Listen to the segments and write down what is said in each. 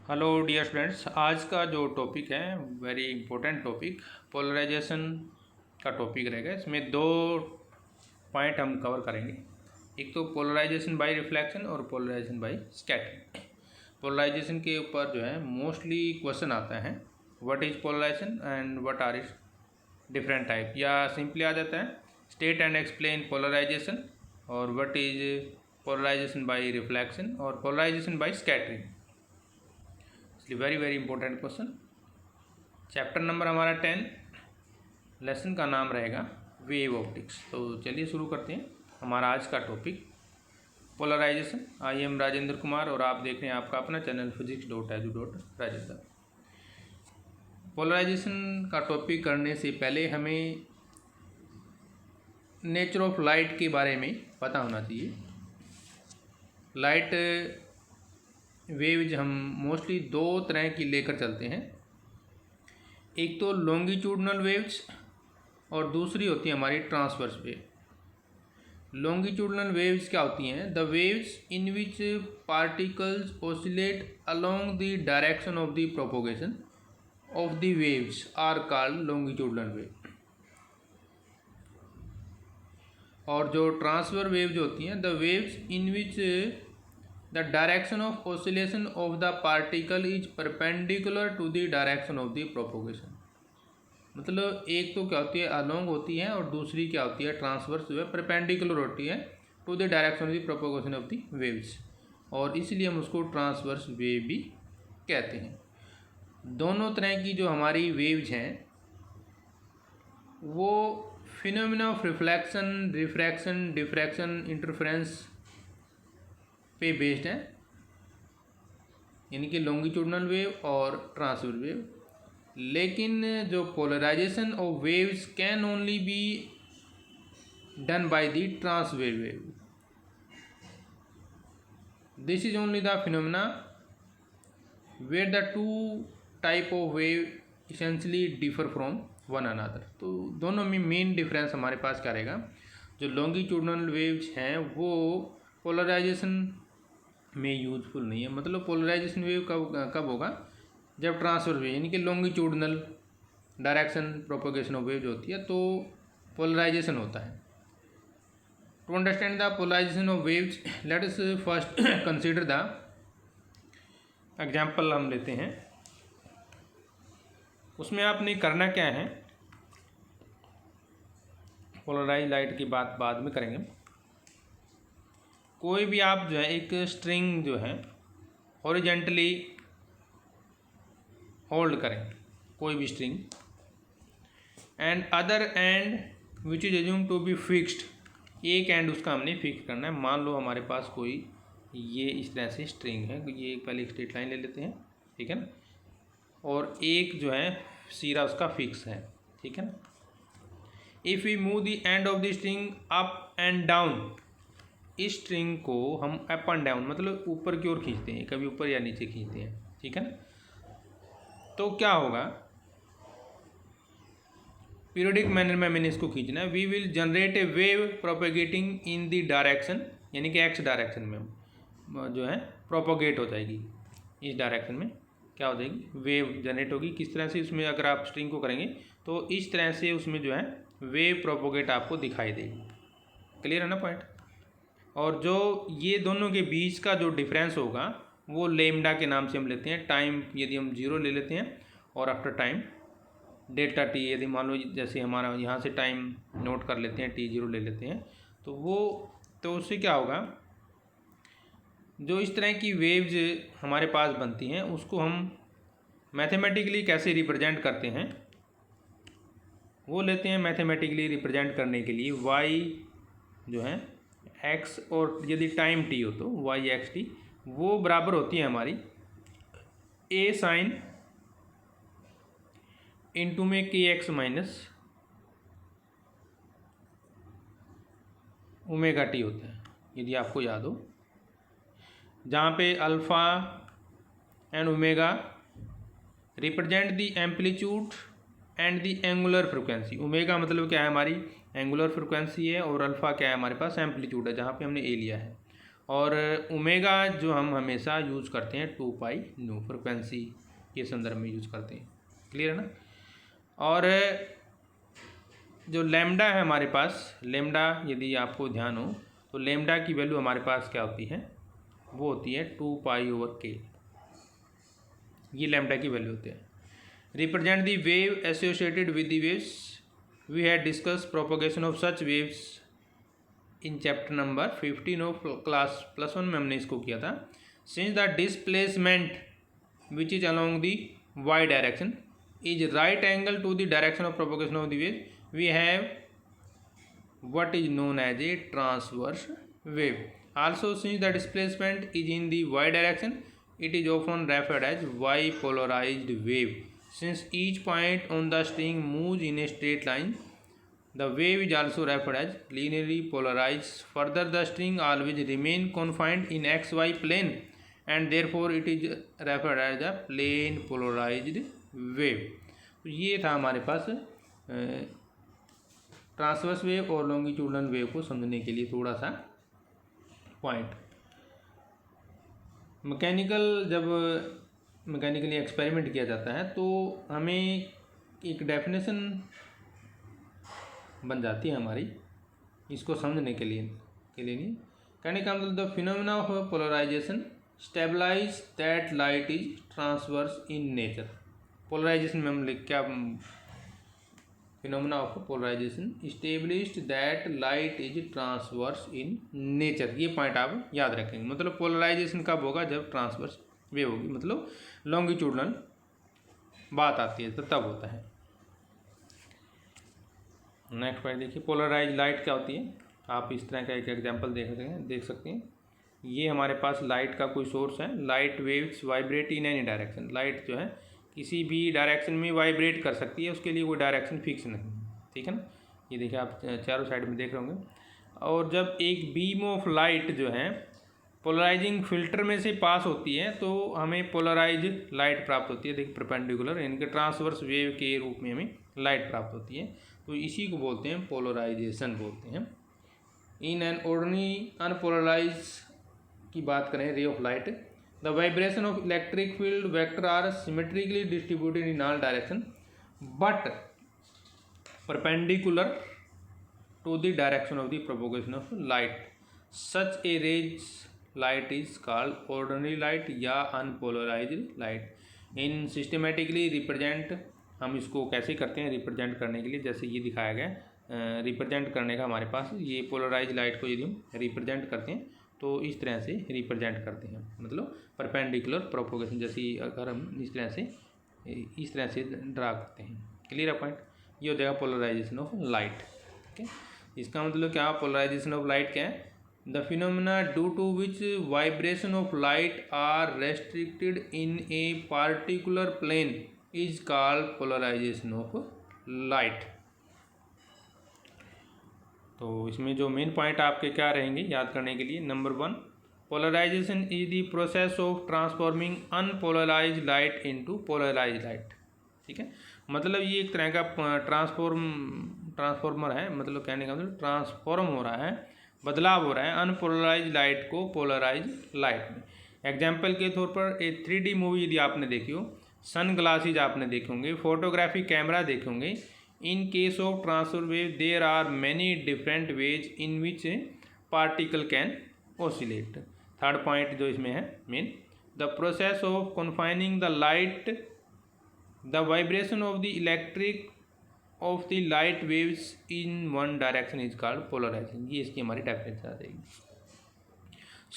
Hello dear students, आज का जो टॉपिक है वेरी इंपॉर्टेंट टॉपिक पोलराइजेशन का टॉपिक रहेगा। इसमें दो पॉइंट हम कवर करेंगे। एक तो पोलराइजेशन बाय रिफ्लेक्शन और पोलराइजेशन बाय स्कैटरिंग। पोलराइजेशन के ऊपर जो है मोस्टली क्वेश्चन आता है, what is polarization and what are its different type, या सिंपली आ जाता है स्टेट एंड एक्सप्लेन पोलराइजेशन और what is polarization by reflection और polarization by scattering. Very very important question. Chapter number हमारा 10, लेसन का नाम रहेगा वेव ऑप्टिक्स। तो चलिए शुरू करते हैं हमारा आज का topic polarization. I am Rajendra Kumar और आप देख रहे हैं आपका अपना चैनल physics.edu.rajendra। पोलराइजेशन का टॉपिक करने से पहले हमें नेचर ऑफ लाइट के बारे में पता होना चाहिए। लाइट वेव्स हम मोस्टली दो तरह की लेकर चलते हैं। एक तो लॉन्गिट्यूडनल वेव्स और दूसरी होती है हमारी ट्रांसवर्स वेव। लॉन्गिट्यूडनल वेव्स क्या होती हैं? The waves in which particles oscillate along the direction of the propagation of the waves are called longitudinal wave. और जो ट्रांसवर्स वेव्स होती हैं, the waves in which the direction of oscillation of the particle is perpendicular to the direction of the propagation। मतलब एक तो क्या होती है अलोंग होती है और दूसरी क्या होती है ट्रांसवर्स जो है परपेंडिकुलर होती है to the direction of the propagation of the waves, और इसलिए हम उसको ट्रांसवर्स वेव भी कहते हैं। दोनों तरह की जो हमारी वेव्स हैं वो phenomena of reflection, refraction, diffraction, interference पे बेस्ड है, यानी कि लॉन्गिट्यूडनल वेव और ट्रांसवर्स वेव। लेकिन जो polarization of waves can only be done by the transverse wave. This is only the phenomena where the two type of wave essentially differ from one another. तो दोनों में main difference हमारे पास क्या रहेगा? जो longitudinal waves हैं वो polarisation में यूजफुल नहीं है। मतलब पोलराइजेशन वेव कब होगा? जब ट्रांसवर्स वेव यानी कि longitudinal direction propagation of wave जो होती है तो पोलराइजेशन होता है। To understand the polarization of waves let us first consider the example. हम लेते हैं, उसमें आपने करना क्या है, पोलराइज लाइट की बात बाद में करेंगे। कोई भी आप जो है एक स्ट्रिंग जो है हॉरिजेंटली होल्ड करें, कोई भी string, and other end which is assume to be fixed. एक एंड उसका हमने फिक्स करना है। मान लो हमारे पास कोई ये इस तरह से स्ट्रिंग है, ये पहले एक स्ट्रेट लाइन ले लेते हैं, ठीक है ना, और एक जो है सिरा उसका फिक्स है, ठीक है ना। If we move the end of the string up and down, इस स्ट्रिंग को हम अप एंड डाउन मतलब ऊपर की ओर खींचते हैं, कभी ऊपर या नीचे खींचते हैं, ठीक है ना। तो क्या होगा, पीरियोडिक मैनर में मैंने इसको खींचना है। We will generate a wave propagating in the direction, यानी कि एक्स डायरेक्शन में जो है प्रोपोगेट हो जाएगी। इस डायरेक्शन में क्या हो जाएगी, वेव जनरेट होगी। किस तरह से? उसमें अगर आप स्ट्रिंग को करेंगे तो इस तरह से उसमें जो है वेव प्रोपोगेट आपको दिखाई देगी। क्लियर है ना पॉइंट? और जो ये दोनों के बीच का जो डिफरेंस होगा वो लेमडा के नाम से हम लेते हैं। टाइम यदि हम 0 ले लेते हैं और आफ्टर टाइम डेल्टा टी, यदि मान लो जैसे हमारा यहाँ से टाइम नोट कर लेते हैं, t0 ले लेते हैं, तो वो तो उससे क्या होगा, जो इस तरह की वेव्स हमारे पास बनती हैं उसको हम मैथमेटिकली कैसे रिप्रेजेंट करते हैं, वो लेते हैं मैथमेटिकली रिप्रेजेंट करने के लिए y जो है x, और यदि टाइम t हो तो y x t, वो बराबर होती है हमारी a साइन इंटू में के एक्स माइनस ओमेगा टी होता है, यदि आपको याद हो, जहाँ पे alpha and omega represent the amplitude and the angular frequency. Omega मतलब क्या है, हमारी एंगुलर फ्रिक्वेंसी है, और अल्फ़ा क्या है, हमारे पास एम्पलीट्यूड है, जहाँ पे हमने ए लिया है। और ओमेगा जो हम हमेशा यूज़ करते हैं 2 पाई न्यू फ्रिक्वेंसी के संदर्भ में यूज़ करते हैं। क्लियर है ना। और जो लैम्डा है हमारे पास, लैम्डा यदि आपको ध्यान हो तो लैम्डा की वैल्यू हमारे पास क्या होती है, वो होती है 2 पाई ओवर के। ये लैम्डा की वैल्यू होती है। Represent the wave associated with the waves. We had discuss propagation of such waves in chapter number 15 ऑफ क्लास +1 में हमने इसको किया था। Since the displacement which is along the Y direction is right angle to the direction of propagation of the wave, we have what is known as a transverse wave. Also, since the displacement is in the y direction, it is often referred as y polarized wave. Since each point on the string moves in a straight line, the wave is also referred as linearly polarized. Further, the string always remain confined in xy plane and therefore it is referred as a plane polarized wave. तो ये था हमारे पास transverse wave और longitudinal wave को समझने के लिए थोड़ा सा पॉइंट। मैकेनिकली एक्सपेरिमेंट किया जाता है तो हमें एक डेफिनेशन बन जाती है हमारी, इसको समझने के लिए नहीं। कहने का मतलब the phenomena of polarization stabilize that light is transverse in nature. Polarization में हम क्या, phenomena of polarization established that light is transverse in nature. ये पॉइंट आप याद रखेंगे। मतलब पोलराइजेशन कब होगा, जब ट्रांसवर्स वेव होगी, मतलब लॉन्गिट्यूडनल बात आती है तो तब होता है। नेक्स्ट पॉइंट देखिए, पोलराइज लाइट क्या होती है। आप इस तरह का एक एग्जांपल देख सकते हैं। ये हमारे पास लाइट का कोई सोर्स है। Light waves vibrate in any direction. Light जो है किसी भी डायरेक्शन में वाइब्रेट कर सकती है, उसके लिए कोई डायरेक्शन फिक्स नहीं, ठीक है ना। ये देखिए आप चारों साइड में देख रहे होंगे। और जब एक बीम ऑफ लाइट जो है पोलराइजिंग फिल्टर में से पास होती है तो हमें पोलराइज लाइट प्राप्त होती है। देखिए परपेंडिकुलर, इनके ट्रांसवर्स वेव के रूप में हमें लाइट प्राप्त होती है। तो इसी को बोलते हैं पोलराइजेशन बोलते हैं। इन एन ऑर्डिनरी अनपोलराइज की बात करें रे of light, the vibration of electric field vector are symmetrically distributed in all direction but perpendicular to the direction of the propagation of light. Such a rays light is called ordinary light या unpolarized light. In systematically represent, हम इसको कैसे करते हैं represent करने के लिए, जैसे ये दिखाया गया। रिप्रेजेंट करने का हमारे पास ये पोलराइज लाइट को यदि हम रिप्रेजेंट करते हैं तो इस तरह से रिप्रेजेंट करते हैं, मतलब परपेंडिकुलर प्रोपोगेशन। जैसे अगर हम इस तरह से ड्रा करते हैं। क्लियर है पॉइंट। ये हो जाएगा पोलराइजेशन ऑफ लाइट। ओके, इसका मतलब क्या, पोलराइजेशन ऑफ लाइट क्या है, the phenomena due to which vibration of light are restricted in a particular plane is called polarization of light. तो इसमें जो मेन पॉइंट आपके क्या रहेंगे याद करने के लिए, number 1, polarization is the process of transforming unpolarize light into polarize light. ठीक है, मतलब ये एक तरह का ट्रांसफॉर्मर है। मतलब कहने का मतलब ट्रांसफॉर्म हो रहा है, बदलाव हो रहा है अनपोलराइज लाइट को पोलराइज लाइट में। एग्जाम्पल के तौर पर एक 3D मूवी यदि आपने देखी हो, सन ग्लासेज आपने देखे होंगे, फोटोग्राफी कैमरा देखे होंगे। In case of transfer wave, there are many different ways in which a particle can oscillate. Third point जो इसमें है main, the process of confining the light, the vibration of the electric of the light waves in one direction is called polarization. ये इसकी हमारी definition आ जाएगी।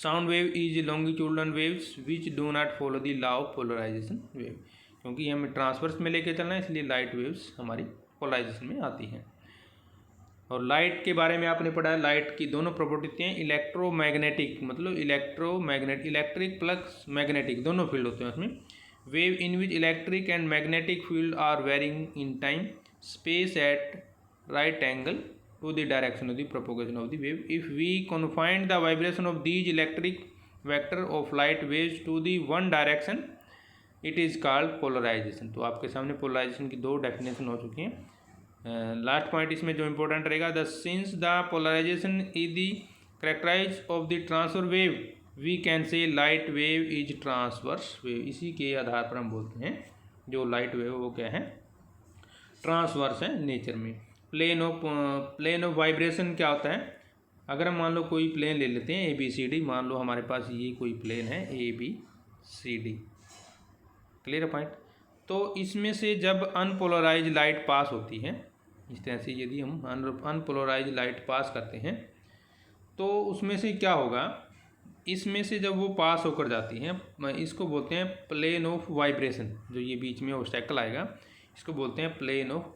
Sound wave is longitudinal waves which do not follow the law of polarization wave. क्योंकि हमें transverse में लेके चलना है, इसलिए लाइट वेव्स हमारी पोलराइजेशन में आती हैं। और लाइट के बारे में आपने पढ़ा है, लाइट की दोनों प्रॉपर्टी हैं, इलेक्ट्रोमैग्नेटिक, मतलब इलेक्ट्रिक प्लस मैग्नेटिक दोनों फील्ड होते हैं उसमें। Wave in which electric and magnetic field are varying in time space at right angle to the direction of the propagation of the wave. If we confined the vibration of these electric vector of light waves to the one direction it is called polarization. तो आपके सामने polarisation की 2 definition हो चुकी हैं। Last point इसमें जो important रहेगा, the since the polarization is the characterize of the transfer wave we can say light wave is transverse wave. इसी के आधार पर हम बोलते हैं जो लाइट वेव वो क्या है, ट्रांसवर्स है नेचर में। प्लेन ऑफ वाइब्रेशन क्या होता है, अगर हम मान लो कोई प्लेन ले लेते हैं ABCD, मान लो हमारे पास ये कोई प्लेन है ABCD, क्लियर पॉइंट। तो इसमें से जब अनपोलराइज लाइट पास होती है, इस तरह से यदि हम अनपोलराइज लाइट पास करते हैं तो उसमें से क्या होगा, इसमें से जब वो पास होकर जाती हैं, इसको बोलते हैं प्लेन ऑफ वाइब्रेशन। जो ये बीच में ऑब्स्टेकल आएगा इसको बोलते हैं प्लेन ऑफ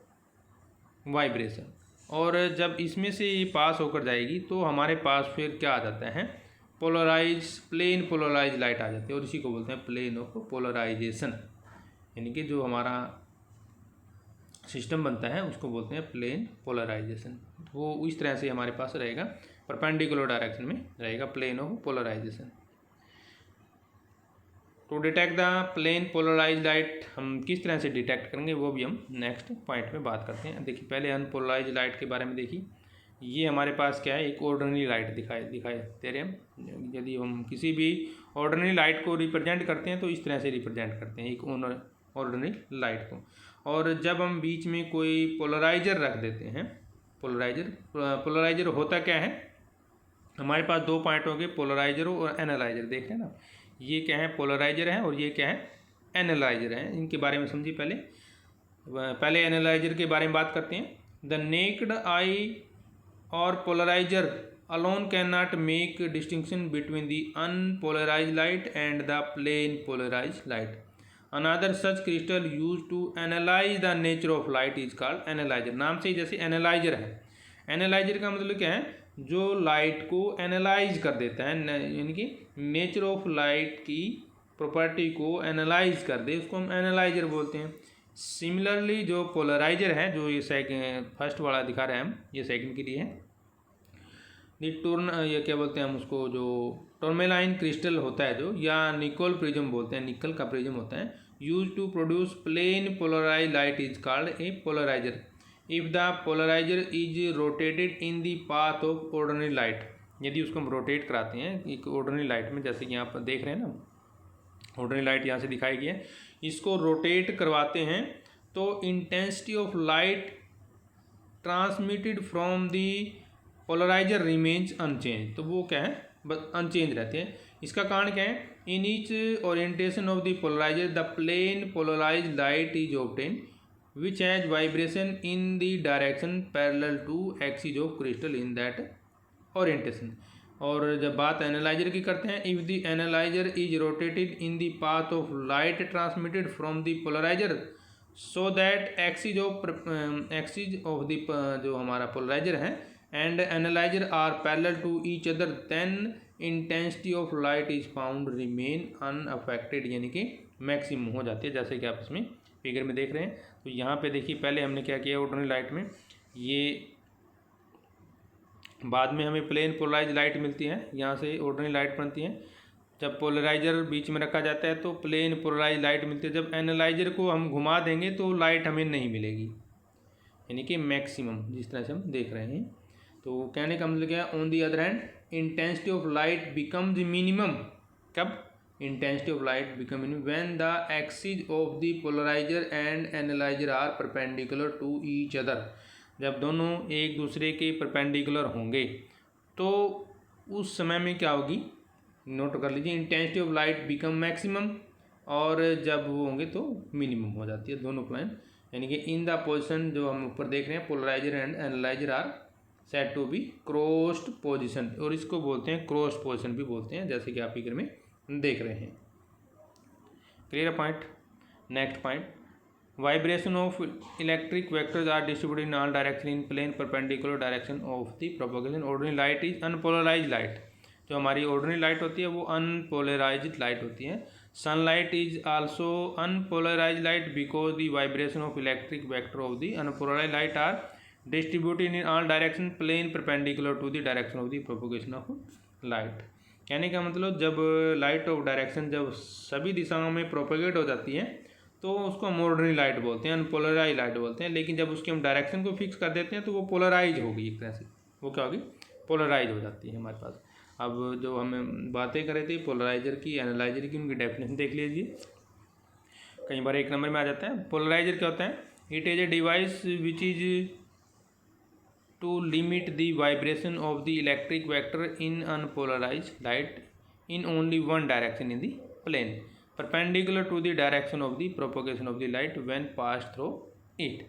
वाइब्रेशन। और जब इसमें से ये पास होकर जाएगी तो हमारे पास फिर क्या आ जाता है, प्लेन पोलराइज लाइट आ जाती है, और इसी को बोलते हैं प्लेन ऑफ पोलराइजेशन। यानी कि जो हमारा सिस्टम बनता है उसको बोलते हैं प्लेन पोलराइजेशन। वो इस तरह से हमारे पास रहेगा, परपेंडिकुलर डायरेक्शन में रहेगा plane of polarization. To detect the plane polarize light हम किस तरह से डिटेक्ट करेंगे वो भी हम नेक्स्ट पॉइंट में बात करते हैं। देखिए पहले अनपोलराइज लाइट के बारे में देखिए। ये हमारे पास क्या है, एक ऑर्डिनरी लाइट दिखाई दे रहे हैं। यदि हम किसी भी ऑर्डिनरी लाइट को रिप्रेजेंट करते हैं तो इस तरह से रिप्रेजेंट करते हैं एक ऑर्डिनरी लाइट को। और जब हम बीच में कोई पोलराइजर रख देते हैं, पोलराइजर होता क्या है, हमारे पास दो पॉइंट हो गए, पोलराइजर और एनालाइजर। देख रहे हैं ना, ये क्या है, पोलराइजर है और ये क्या है, एनालाइजर है। इनके बारे में समझिए पहले एनालाइजर के बारे में बात करते हैं। द नेक्ड आई और polarizer alone can not make distinction between the unpolarize light and the plane polarize light. Another such crystal use to analyze the nature of light is called analyzer. नाम से ही जैसे analyser है, analyser का मतलब क्या है, जो लाइट को एनालाइज कर देता है, यानी कि नेचर ऑफ लाइट की प्रॉपर्टी को एनालाइज कर दे, उसको हम एनालाइजर बोलते हैं। सिमिलरली जो पोलराइजर है, जो ये फर्स्ट वाला दिखा रहे हैं हम, ये सेकंड के लिए है। ये क्या बोलते हैं हम उसको, जो टोरमेलाइन क्रिस्टल होता है जो, या निकोल प्रिज्म बोलते हैं, निकल का प्रिज्म होता है, use to produce plane polarize light is called a polarizer if the polarizer is rotated in the path of ordinary light. यदि उसको हम रोटेट कराते हैं एक ऑर्डिनरी लाइट में, जैसे कि यहाँ पर देख रहे हैं ना, ऑर्डिनरी लाइट यहाँ से दिखाई गई है, इसको रोटेट करवाते हैं तो intensity of light transmitted from the polarizer remains unchange. तो वो क्या है, बस अनचेंज रहते हैं। इसका कारण क्या है, in each orientation of the polarizer the plane polarize light is obtain which has vibration in the direction parallel to axis of crystal in that orientation। और जब बात एनालाइजर की करते हैं, if the analyzer is rotated in the path of light transmitted from the polarizer so that axis of the जो हमारा polariser है and analyzer are parallel to each other, then intensity of light is found remain unaffected, यानी कि maximum हो जाती है, जैसे कि आप इसमें फिगर में देख रहे हैं। तो यहाँ पे देखिए पहले हमने क्या किया, ऑर्डिनरी लाइट में, ये बाद में हमें प्लेन पोलराइज लाइट मिलती है, यहाँ से ऑर्डिनरी लाइट बनती है। जब पोलराइजर बीच में रखा जाता है तो प्लेन पोलराइज लाइट मिलती है। जब एनालाइजर को हम घुमा देंगे तो लाइट हमें नहीं मिलेगी, यानी कि मैक्सिमम, जिस तरह से हम देख रहे हैं। तो कहने का मतलब क्या है, on the other hand intensity of light becomes minimum. कब intensity of light become minimum, when the axis of the polarizer and analyzer are perpendicular to each other. जब दोनों एक दूसरे के परपेंडिकुलर होंगे तो उस समय में क्या होगी, नोट कर लीजिए, intensity of light become maximum, और जब वो होंगे तो मिनिमम हो जाती है दोनों प्लेन। यानी कि इन द पोजिशन जो हम ऊपर देख रहे हैं, polarizer and analyzer are said to be crossed position, और इसको बोलते हैं क्रॉस पोजिशन भी बोलते हैं, जैसे कि आप फिगर में देख रहे हैं। Clear point. Next point, vibration of electric vectors are distributed in all direction in plane perpendicular direction of the propagation. Ordinary light is unpolarize light. जो हमारी ऑर्डिनरी लाइट होती है वो अनपोलराइज लाइट होती है। Sunlight is also unpolarize light because the vibration of electric vector of the unpolarize light are distributed in all direction plane perpendicular to the direction of the propagation of light. कहने का मतलब, जब light of direction जब सभी दिशाओं में propagate हो जाती है तो उसको हम ऑर्डिनरी लाइट बोलते हैं, अनपोलराइज लाइट बोलते हैं। लेकिन जब उसके हम डायरेक्शन को फिक्स कर देते हैं तो वो पोलराइज होगी, एक तरह से वो क्या होगी, पोलराइज हो जाती है हमारे पास। अब जो हमें बातें कर रहे थे पोलराइजर की, एनालाइजर की, उनकी डेफिनेशन देख लीजिए। कई बार 1 नंबर में आ जाता है। पोलराइजर क्या होता है? It is a device which is to limit the vibration of the electric vector in unpolarized light in only one direction in the plane perpendicular to the direction of the propagation of the light when passed through it।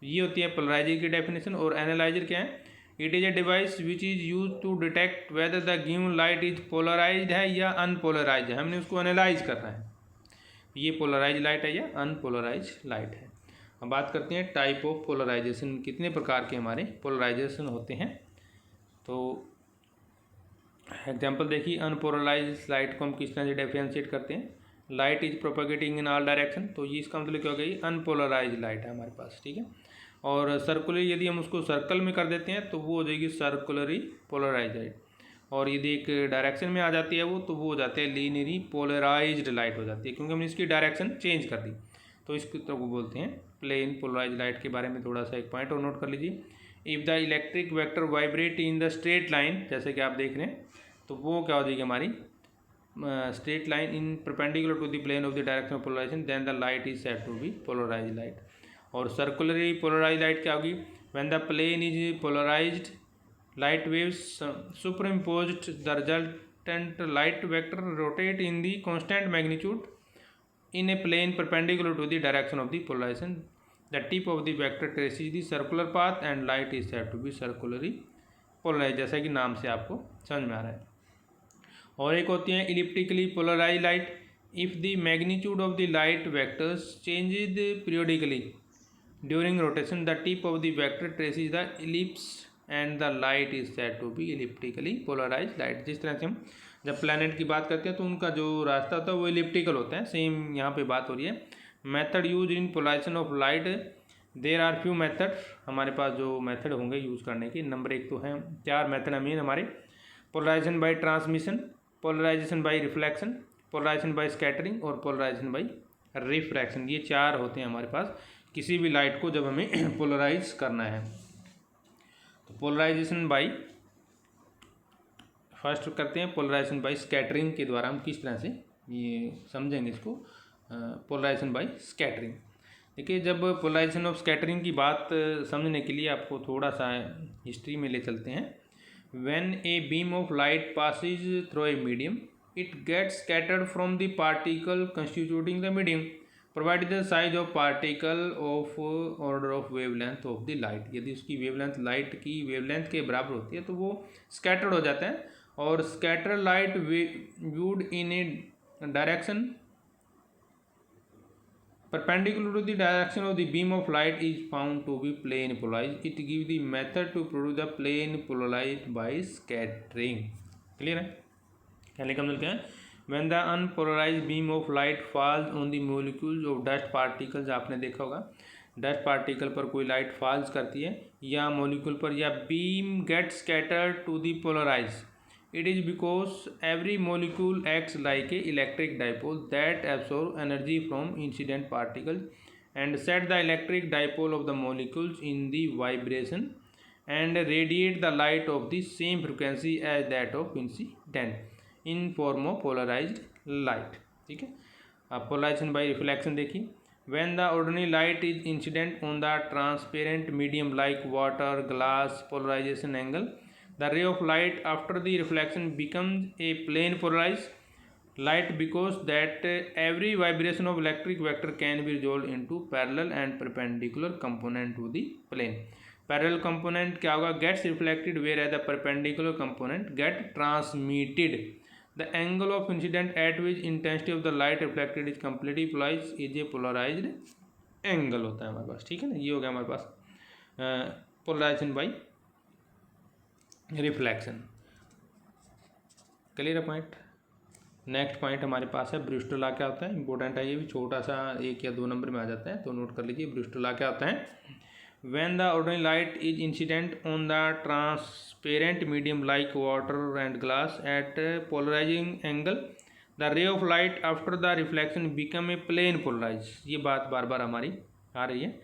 ये होती है polariser की definition. और analyzer क्या है? It is a device which is use to detect whether the given light is polarized है या unpolarise है। हमने उसको एनालाइज करना है, ये पोलराइज लाइट है या अनपोलराइज लाइट है। अब बात करते हैं टाइप ऑफ पोलराइजेशन, कितने प्रकार के हमारे पोलराइजेशन होते हैं। तो एग्जाम्पल देखिए, अनपोलराइज लाइट को हम किस तरह से डिफरेंशिएट करते हैं। Light is propagating in all direction, तो ये इसका मतलब क्या हो गई? अनपोलराइज लाइट है हमारे पास, ठीक है। और सर्कुलर, यदि हम उसको सर्कल में कर देते हैं तो वो हो जाएगी सर्कुलरी पोलराइज लाइट। और यदि एक डायरेक्शन में आ जाती है वो, तो वो हो जाते हैं लीनियरली पोलराइज्ड लाइट हो जाती है, क्योंकि हमने इसकी डायरेक्शन चेंज कर दी। तो इसको तो वो बोलते हैं प्लेन पोलराइज लाइट के बारे में थोड़ा सा एक पॉइंट और नोट कर लीजिए। If the electric vector vibrate in the straight line, जैसे कि आप देख रहे हैं, तो वो क्या हो जाएगी हमारी straight line in perpendicular to the plane of the direction of polarization, then the light is said to be polarize light. और सर्कुलरली पोलराइज लाइट क्या होगी? When the plane is polarized light waves superimposed the resultant light vector rotate in the constant magnitude in a plane perpendicular to the direction of the polarization. The tip of the vector traces the circular path and light is said to be circularly polarized, जैसा कि नाम से आपको समझ में आ रहा है। और एक होती है elliptically polarized light। If the magnitude of the light vectors changes periodically during rotation, the tip of the vector traces the ellipse and the light is said to be elliptically polarized light। जिस तरह से हम जब planet की बात करते हैं तो उनका जो रास्ता होता है वो इलिप्टिकल होता है, सेम यहाँ पे बात हो रही है। Method use in polarization of light, there are few method, हमारे पास जो मेथड होंगे यूज़ करने के। नंबर 1 तो है, 4 मेथड मेन हमारे। Polarization by transmission, polarisation by reflection, polarisation by scattering और पोलराइजेशन बाय रिफ्रैक्शन। ये 4 होते हैं हमारे पास किसी भी लाइट को जब हमें पोलराइज करना है। तो पोलराइजेशन बाय फर्स्ट करते हैं, पोलराइजेशन बाय स्कैटरिंग के द्वारा हम किस तरह से ये समझेंगे इसको। पोलराइजेशन बाय स्कैटरिंग, देखिए जब पोलराइजेशन ऑफ स्कैटरिंग की बात समझने के लिए आपको थोड़ा सा हिस्ट्री में ले चलते हैं। When a beam of light passes through a medium, it gets scattered from the particle constituting the medium provided the size of particle of order of wavelength of the light. यदि उसकी wavelength light की wavelength के बराबर होती है तो वो scattered हो जाता है। और scatter light viewed in a direction perpendicular to the direction of the beam of light is found to be plane polarized. It gives the method to produce the plane polarized by scattering। Clear है? कहने का मतलब क्या है? When the unpolarized beam of light falls on the molecules of dust particles, आपने देखा होगा dust particle पर कोई लाइट फॉल्स करती है या मॉलिक्यूल पर, या beam get scattered to the polarize, it is because every molecule acts like a electric dipole that absorbs energy from incident particles and set the electric dipole of the molecules in the vibration and radiate the light of the same frequency as that of incident in form of polarized light। ठीक है। अब polarization by reflection देखिए। when the ordinary light is incident on the transparent medium like water, glass, polarization angle, the ray of light after the reflection becomes a plane polarized light because that every vibration of electric vector can be resolved into parallel and perpendicular component to the plane। parallel component क्या होगा? gets reflected whereas the perpendicular component get transmitted। the angle of incident at which intensity of the light reflected is completely polarized is a polarized angle होता है हमारे पास। ठीक है ना, ये हो गया हमारे पास पोलराइजेशन बाई रिफ्लेक्शन। क्लियर है पॉइंट? नेक्स्ट पॉइंट हमारे पास है ब्रूस्टर लॉ। क्या होता है? इंपॉर्टेंट है, ये भी छोटा सा 1 या 2 नंबर में आ जाता है, तो नोट कर लीजिए। ब्रूस्टर लॉ क्या होता है? When the ordinary light is incident on the transparent medium like water and glass at polarizing angle, the ray of light after the reflection become a plane polarize. ये बात बार बार हमारी आ रही है।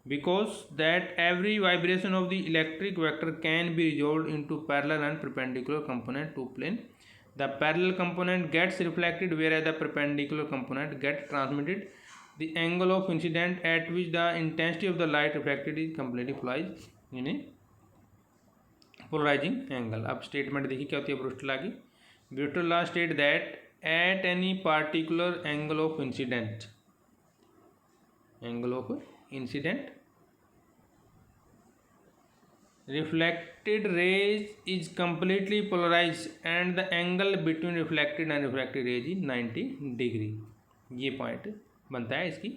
because that every vibration of the electric vector can be resolved into parallel and perpendicular component to plane. The parallel component gets reflected whereas the perpendicular component gets transmitted. The angle of incident at which the intensity of the light reflected is completely polarized in a polarizing angle. अब statement देखिए क्या होती है Brewster law की. Brewster law state that at any particular angle of incident reflected rays is completely polarized and the angle between reflected and refracted rays is 90 degree. ये point बनता है इसकी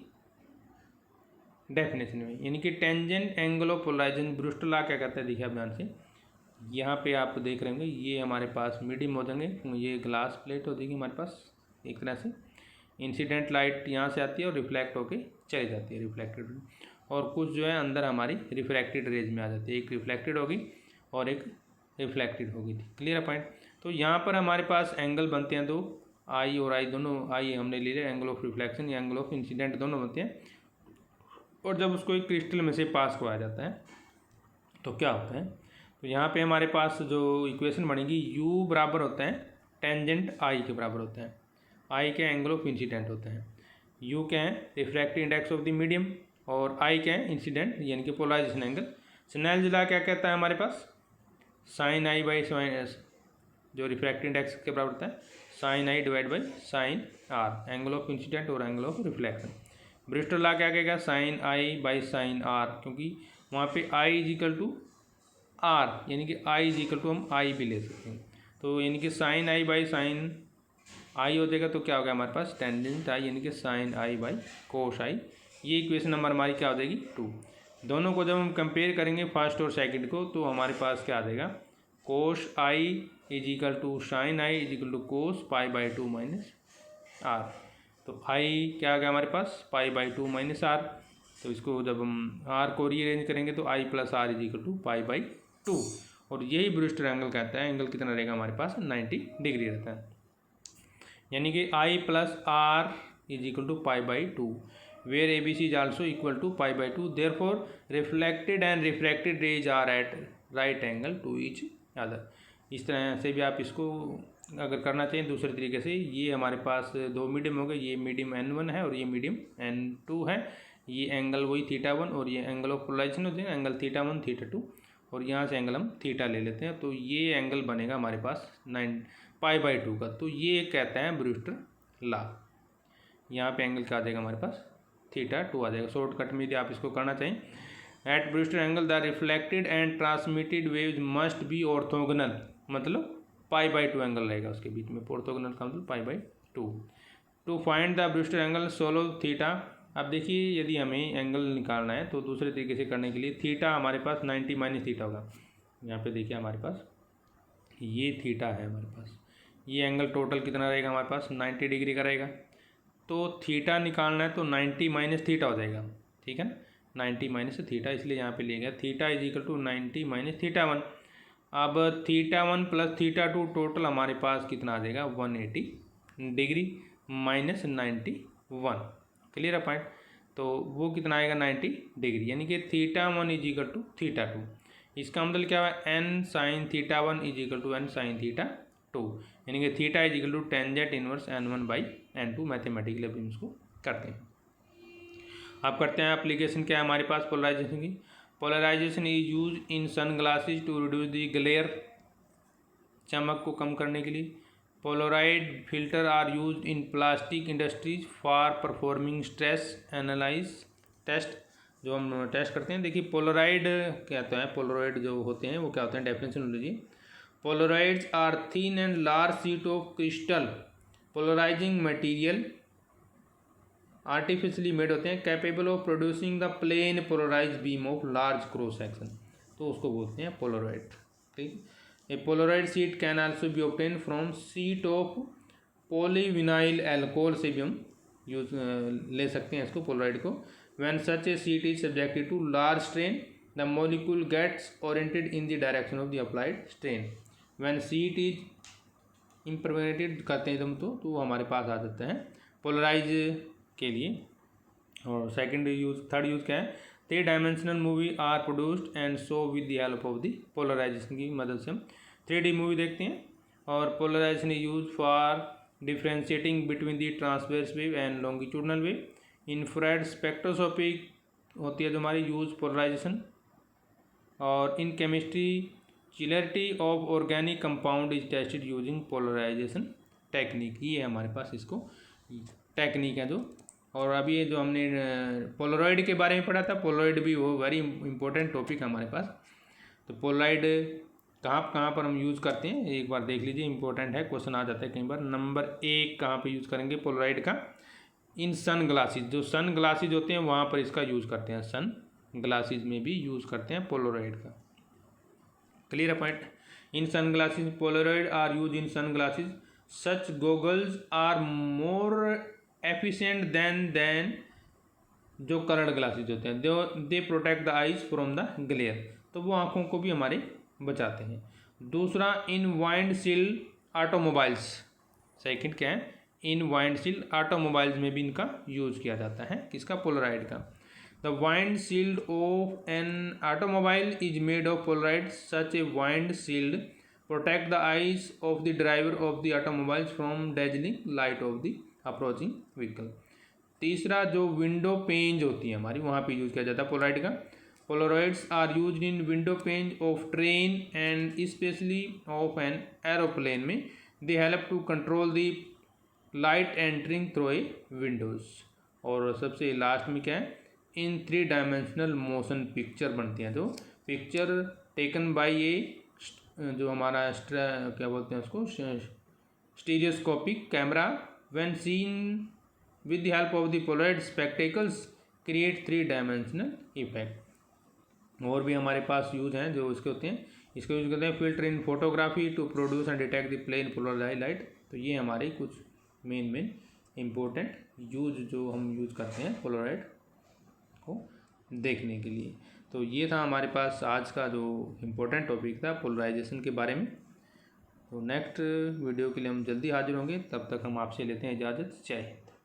डेफिनेशन में. यानी कि tangent angle of polarization Brewster law क्या कहता है देखिए आप ध्यान से. यहाँ पे आप देख रहे होंगे ये हमारे पास मीडियम हो जाएंगे. ये ग्लास प्लेट हो जाएगी हमारे पास एक तरह से. इंसिडेंट लाइट यहाँ से आती है और रिफ्लेक्ट होके चली जाती है रिफ्लेक्टेड, और कुछ जो है अंदर हमारी रिफ्रैक्टेड रेज में आ जाती है. एक रिफ्लेक्टेड होगी और एक रिफ्लेक्टेड होगी. क्लियर है पॉइंट. तो यहाँ पर हमारे पास एंगल बनते हैं दो, आई और आई दोनों. आई हमने ले लिया, एंगल ऑफ रिफ्लेक्शन या एंगल ऑफ इंसिडेंट दोनों बनते हैं. और जब उसको एक क्रिस्टल में से पास कराया जाता है तो क्या होता है, तो यहाँ पे हमारे पास जो इक्वेशन बनेगी यू बराबर होता है टेंजेंट आई के बराबर होता है. आई के एंगल ऑफ इंसिडेंट होता है. यू क्या है refractive index of the medium और आई क्या है इंसिडेंट यानी कि पोलराइजेशन एंगल. स्नेल्स लॉ क्या कहता है हमारे पास sine i by sine s, जो रिफ्रैक्टिव इंडेक्स के बराबर होता है sine i divide by sine r, angle of incidence और angle of reflection. Brewster law क्या कहेगा sine i by sine r, क्योंकि वहाँ पे i is equal to r यानी कि आई इज इक्वल टू हम आई भी ले सकते हैं. तो यानी कि साइन आई बाई साइन आई हो जाएगा तो क्या होगा हमारे पास टेंजेंट आई यानी कि साइन आई बाई कोस आई. ये इक्वेशन नंबर हमारी क्या हो जाएगी 2. दोनों को जब हम कंपेयर करेंगे फर्स्ट और सेकंड को तो हमारे पास क्या आ जाएगा cos i is equal to sine i is equal to cos pi by 2 minus r. तो आई क्या आ गया हमारे पास पाई बाई 2 माइनस आर. तो इसको जब हम आर को रीअरेंज करेंगे तो i plus r is equal to pi by 2. और यही ब्रूस्टर एंगल कहता है. एंगल कितना रहेगा हमारे पास 90 डिग्री रहता है. यानी कि i plus r is equal to pi by 2 where ABC is also equal to pi by 2. Therefore reflected and refracted rays are at right angle to each other. इस तरह से भी आप इसको अगर करना चाहिए दूसरे तरीके से. ये हमारे पास दो मीडियम हो गए, ये मीडियम N1 है और ये मीडियम N2 है. ये एंगल वही θ1 और ये एंगल ऑफ पोलराइजेशन होते हैं एंगल θ1 θ2, और यहाँ से एंगल हम थीटा ले लेते हैं. तो ये एंगल बनेगा हमारे पास 9 पाई बाई 2 का. तो ये कहता है ब्रूस्टर लॉ. यहाँ पे एंगल क्या आ जाएगा हमारे पास θ2 आ जाएगा. शॉर्टकट में यदि आप इसको करना चाहें at Brewster angle the reflected and transmitted waves must be orthogonal, मतलब पाई बाई 2 एंगल रहेगा उसके बीच में. ऑर्थोगोनल का मतलब pi by 2. To find the Brewster angle solo theta. अब देखिए यदि हमें एंगल निकालना है तो दूसरे तरीके से करने के लिए थीटा हमारे पास 90 माइनस थीटा होगा. यहाँ पे देखिए हमारे पास ये थीटा है हमारे पास. ये एंगल टोटल कितना रहेगा हमारे पास 90 डिग्री का रहेगा. तो थीटा निकालना है तो 90 माइनस थीटा हो जाएगा. ठीक है ना, 90 माइनस थीटा इसलिए यहाँ पे लिया गया theta is equal to 90 minus θ1. अब θ1 प्लस θ2 टोटल हमारे पास कितना आ जाएगा 180 डिग्री माइनस 91. क्लियर है पॉइंट. तो वो कितना आएगा 90 डिग्री यानी कि θ1 इज इक्वल टू θ2. इसका मतलब क्या है n sine θ1 is equal to n sine θ2 यानी कि theta is equal to tangent inverse N1 by N2. Mathematically अभी इसको करते हैं. अब करते हैं एप्लीकेशन क्या है हमारे पास पोलराइजेशन की. Polarization is use in sun glasses to reduce the glare, चमक को कम करने के लिए. Polaroid filter are use in plastic industries for performing stress analyse test. जो हम टेस्ट करते हैं देखिए पोलराइड क्या होता है. पोलराइड जो होते हैं वो क्या होते हैं डेफिनेशन लीजिए. Polarides are thin and large sheet of crystal polarizing material artificially made होते हैं capable of producing the plane polarized beam of large cross section. तो उसको बोलते हैं पोलराइड. ठीक. A polaroid sheet can also be obtained from sheet of polyvinyl alcohol से भी हम यूज ले सकते हैं इसको पोलराइड को. When such a sheet is subjected to large strain, the molecule gets oriented in the direction of the applied strain. When sheet is impregnated करते हैं तो हमारे पास आ जाता है पोलराइज के लिए. और सेकंड यूज थर्ड यूज क्या है 3 dimensional movie are produced and show with the help of the polarization की मदद से हम 3D मूवी देखते हैं। और polarization is use for differentiating between the transverse wave and longitudinal wave. Infrared spectroscopy होती है जो हमारी यूज पोलराइजेशन। और in chemistry chirality of organic compound is tested using polarization technique. ये है हमारे पास इसको टेक्निक है जो। और अभी ये जो हमने पोलराइड के बारे में पढ़ा था, पोलराइड भी वो वेरी इंपॉर्टेंट टॉपिक है हमारे पास। तो पोलराइड कहाँ कहाँ पर हम यूज़ करते हैं एक बार देख लीजिए, इंपॉर्टेंट है, क्वेश्चन आ जाता है कई बार। नंबर 1 कहाँ पे यूज़ करेंगे पोलराइड का? इन सन ग्लासेस, जो सन ग्लासेस होते हैं वहाँ पर इसका यूज़ करते हैं। सन ग्लासेस में भी यूज़ करते हैं पोलराइड का। क्लियर है point? In sun glasses polaroid are use in sun glasses. Such goggles are more efficient than जो कलर्ड ग्लासेस होते हैं। They protect the eyes from the glare, तो वो आँखों को भी हमारे बचाते हैं। दूसरा, in wind shield automobiles. Second क्या है? इन वाइंड शील्ड ऑटोमोबाइल्स में भी इनका यूज़ किया जाता है। किसका? पोलराइड का। The wind shield of an automobile is made of Polaroid. Such A wind shield protect the eyes of the driver of the automobiles from dazzling light of the approaching vehicle. तीसरा, जो window पेंज होती है हमारी, वहाँ पे use किया जाता है पोलराइड का। Polaroids are used in window pane of train and especially of an aeroplane में। They help to control the light entering through a windows। और सबसे लास्ट में क्या है? इन 3 डायमेंशनल मोशन पिक्चर बनती हैं, जो पिक्चर टेकन बाय ए जो हमारा क्या बोलते हैं उसको, stereoscopic camera when seen with the help of the polaroid spectacles create 3 dimensional effect. और भी हमारे पास यूज हैं जो इसके होते हैं। इसको यूज करते हैं filter in photography to produce and detect the plane polarized light. तो ये हमारे कुछ मेन इम्पोर्टेंट यूज जो हम यूज करते हैं पोलराइड को देखने के लिए। तो ये था हमारे पास आज का जो इम्पोर्टेंट टॉपिक था पोलराइजेशन के बारे में। तो नेक्स्ट वीडियो के लिए हम जल्दी हाजिर होंगे, तब तक हम आपसे लेते हैं इजाज़त। जय हिंद।